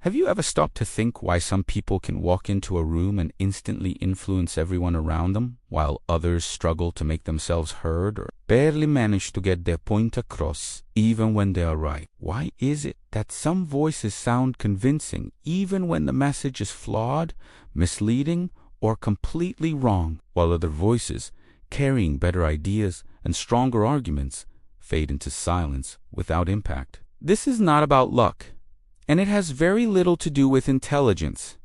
Have you ever stopped to think why some people can walk into a room and instantly influence everyone around them, while others struggle to make themselves heard or barely manage to get their point across, even when they are right? Why is it that some voices sound convincing, even when the message is flawed, misleading, or completely wrong, while other voices, carrying better ideas and stronger arguments, fade into silence without impact? This is not about luck. And it has very little to do with intelligence.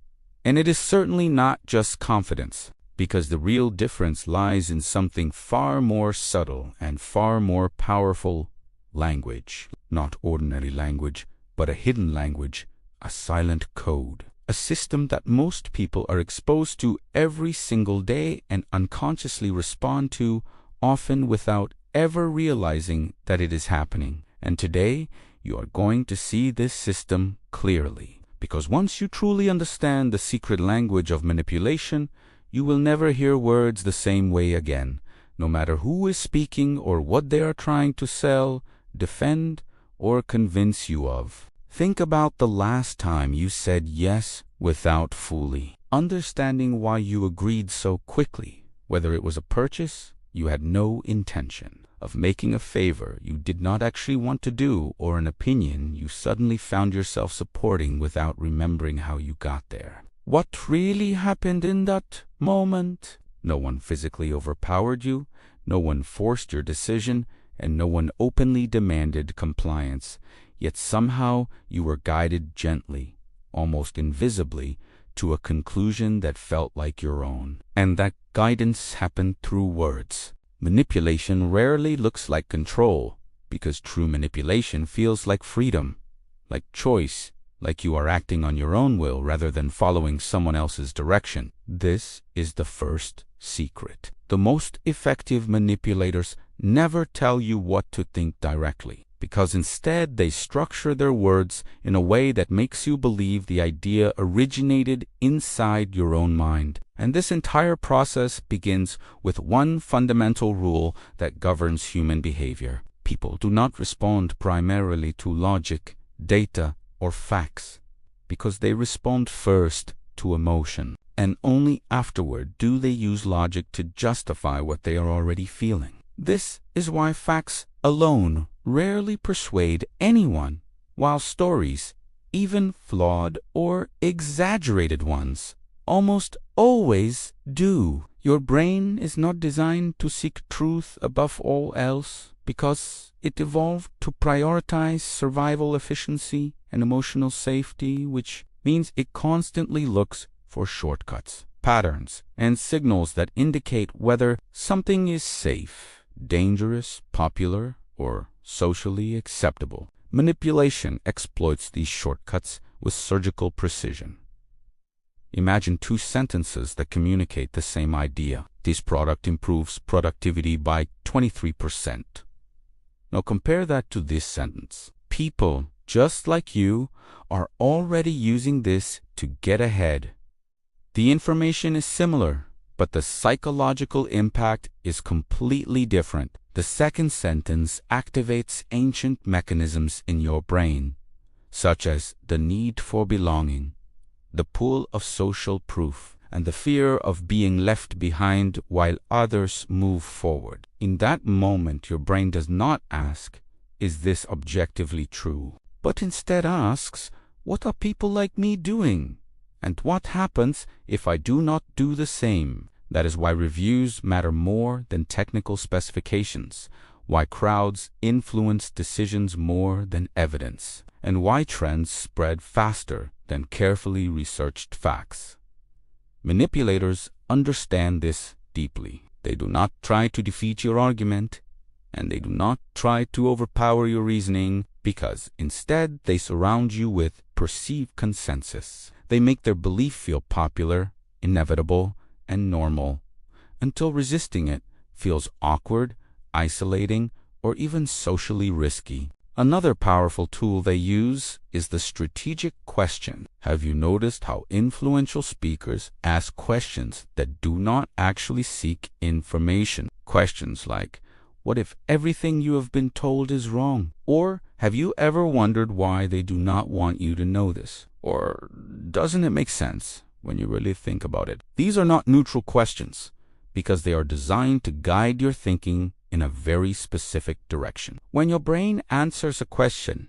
And it is certainly not just confidence, because the real difference lies in something far more subtle and far more powerful: language. Not ordinary language, but a hidden language, a silent code. A system that most people are exposed to every single day and unconsciously respond to, often without ever realizing that it is happening. And today, you are going to see this system clearly. Because once you truly understand the secret language of manipulation, you will never hear words the same way again, no matter who is speaking or what they are trying to sell, defend, or convince you of. Think about the last time you said yes without fully understanding why you agreed so quickly, whether it was a purchase you had no intention of making, a favor you did not actually want to do, or an opinion you suddenly found yourself supporting without remembering how you got there. What really happened in that moment? No one physically overpowered you, no one forced your decision, and no one openly demanded compliance. Yet somehow you were guided gently, almost invisibly, to a conclusion that felt like your own. And that guidance happened through words. Manipulation rarely looks like control, because true manipulation feels like freedom, like choice, like you are acting on your own will rather than following someone else's direction. This is the first secret. The most effective manipulators never tell you what to think directly, because instead they structure their words in a way that makes you believe the idea originated inside your own mind. And this entire process begins with one fundamental rule that governs human behavior. People do not respond primarily to logic, data, or facts, because they respond first to emotion, and only afterward do they use logic to justify what they are already feeling. This is why facts alone rarely persuade anyone, while stories, even flawed or exaggerated ones, almost always do. Your brain is not designed to seek truth above all else, because it evolved to prioritize survival efficiency and emotional safety, which means it constantly looks for shortcuts, patterns, and signals that indicate whether something is safe, dangerous, popular, or socially acceptable. Manipulation exploits these shortcuts with surgical precision. Imagine two sentences that communicate the same idea. This product improves productivity by 23%. Now compare that to this sentence. People, just like you, are already using this to get ahead. The information is similar, but the psychological impact is completely different. The second sentence activates ancient mechanisms in your brain, such as the need for belonging, the pull of social proof, and the fear of being left behind while others move forward. In that moment, your brain does not ask, "Is this objectively true?" but instead asks, "What are people like me doing? And what happens if I do not do the same?" That is why reviews matter more than technical specifications, why crowds influence decisions more than evidence, and why trends spread faster than carefully researched facts. Manipulators understand this deeply. They do not try to defeat your argument, and they do not try to overpower your reasoning, because instead they surround you with perceived consensus. They make their belief feel popular, inevitable, and normal, until resisting it feels awkward, isolating, or even socially risky. Another powerful tool they use is the strategic question. Have you noticed how influential speakers ask questions that do not actually seek information? Questions like, What if everything you have been told is wrong? Or have you ever wondered why they do not want you to know this? Or doesn't it make sense when you really think about it? These are not neutral questions because they are designed to guide your thinking in a very specific direction. When your brain answers a question,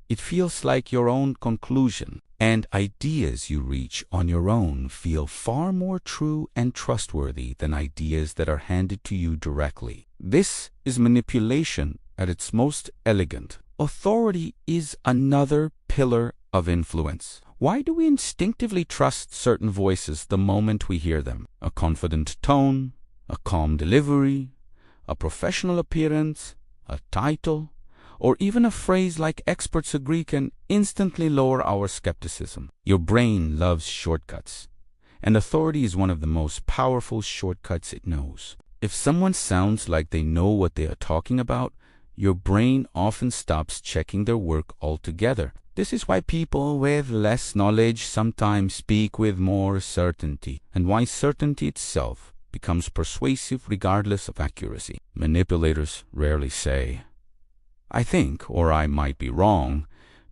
it feels like your own conclusion, and ideas you reach on your own feel far more true and trustworthy than ideas that are handed to you directly. This is manipulation at its most elegant. Authority is another pillar of influence. Why do we instinctively trust certain voices the moment we hear them? A confident tone, a calm delivery, a professional appearance, a title, or even a phrase like experts agree can instantly lower our skepticism. Your brain loves shortcuts, and authority is one of the most powerful shortcuts it knows. If someone sounds like they know what they are talking about, your brain often stops checking their work altogether. This is why people with less knowledge sometimes speak with more certainty, and why certainty itself becomes persuasive regardless of accuracy. Manipulators rarely say, "I think," or "I might be wrong,"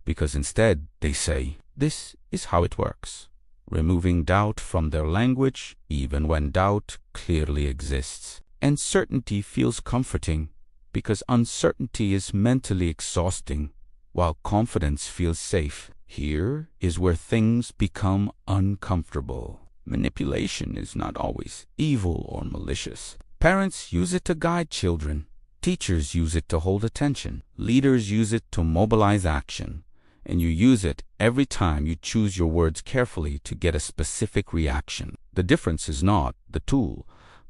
because instead they say, "This is how it works," removing doubt from their language even when doubt clearly exists. And certainty feels comforting because uncertainty is mentally exhausting, while confidence feels safe. Here is where things become uncomfortable. Manipulation is not always evil or malicious. Parents use it to guide children. Teachers use it to hold attention. Leaders use it to mobilize action. And you use it every time you choose your words carefully to get a specific reaction. The difference is not the tool,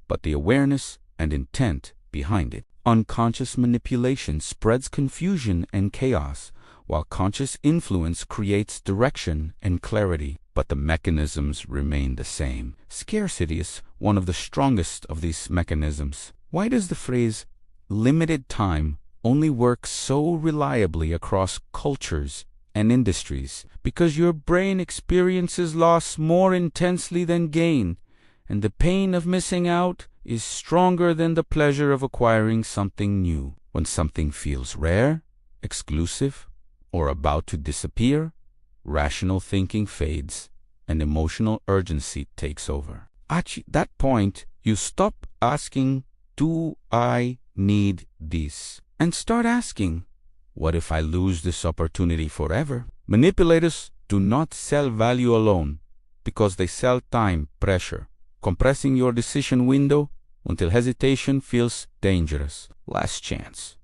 but the awareness and intent behind it. Unconscious manipulation spreads confusion and chaos, while conscious influence creates direction and clarity. But the mechanisms remain the same. Scarcity is one of the strongest of these mechanisms. Why does the phrase limited time only works so reliably across cultures and industries? Because your brain experiences loss more intensely than gain, and the pain of missing out is stronger than the pleasure of acquiring something new. When something feels rare, exclusive, or about to disappear, rational thinking fades and emotional urgency takes over. At that point, you stop asking, "Do I need this?" and start asking, "What if I lose this opportunity forever?" Manipulators do not sell value alone because they sell time, pressure, compressing your decision window until hesitation feels dangerous. Last chance.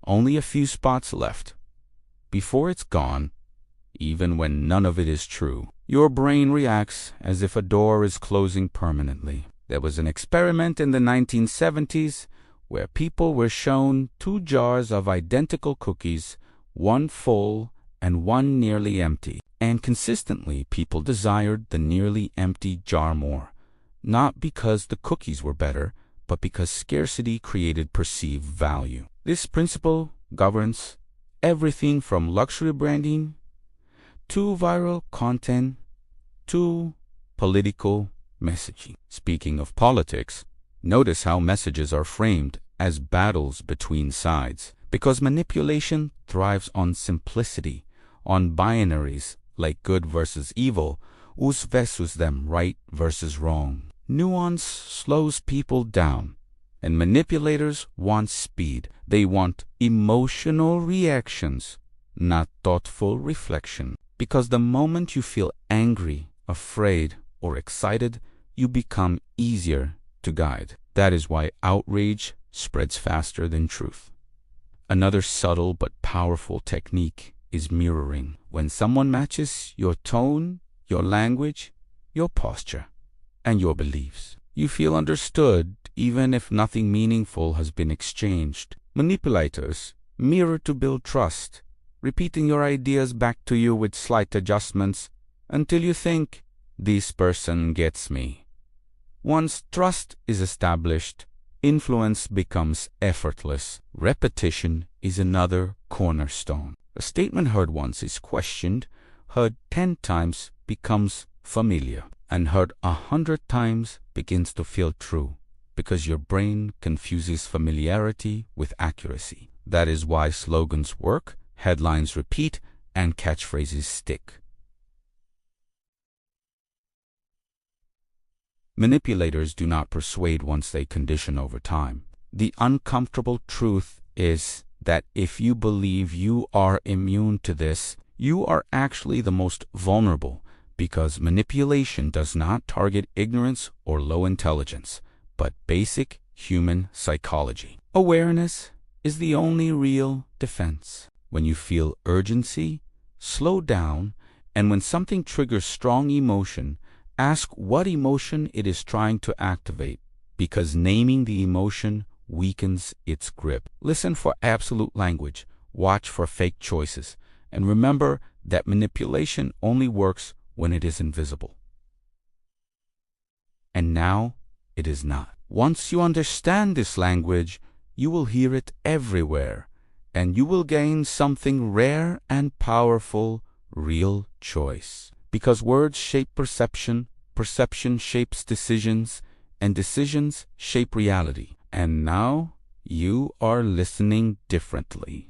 Only a few spots left. Before it's gone, even when none of it is true, your brain reacts as if a door is closing permanently. There was an experiment in the 1970s where people were shown 2 jars of identical cookies, one full and one nearly empty. And consistently, people desired the nearly empty jar more, not because the cookies were better, but because scarcity created perceived value. This principle governs everything from luxury branding to viral content to political messaging. Speaking of politics, notice how messages are framed as battles between sides, because manipulation thrives on simplicity, on binaries like good versus evil, us versus them, right versus wrong. Nuance slows people down, and manipulators want speed. They want emotional reactions, not thoughtful reflection. Because the moment you feel angry, afraid, or excited, you become easier to guide. That is why outrage spreads faster than truth. Another subtle but powerful technique is mirroring. When someone matches your tone, your language, your posture, and your beliefs, you feel understood even if nothing meaningful has been exchanged. Manipulators mirror to build trust, repeating your ideas back to you with slight adjustments until you think, "This person gets me." Once trust is established, influence becomes effortless. Repetition is another cornerstone. A statement heard once is questioned, heard 10 times becomes familiar, and heard 100 times begins to feel true. because your brain confuses familiarity with accuracy. That is why slogans work, headlines repeat, and catchphrases stick. Manipulators do not persuade once they condition over time. The uncomfortable truth is that if you believe you are immune to this, you are actually the most vulnerable, because manipulation does not target ignorance or low intelligence, but basic human psychology. Awareness is the only real defense. When you feel urgency, slow down, and when something triggers strong emotion, ask what emotion it is trying to activate, because naming the emotion weakens its grip. Listen for absolute language, watch for fake choices, and remember that manipulation only works when it is invisible. And now it is not. Once you understand this language, you will hear it everywhere, and you will gain something rare and powerful: real choice. Because words shape perception, perception shapes decisions, and decisions shape reality. And now you are listening differently.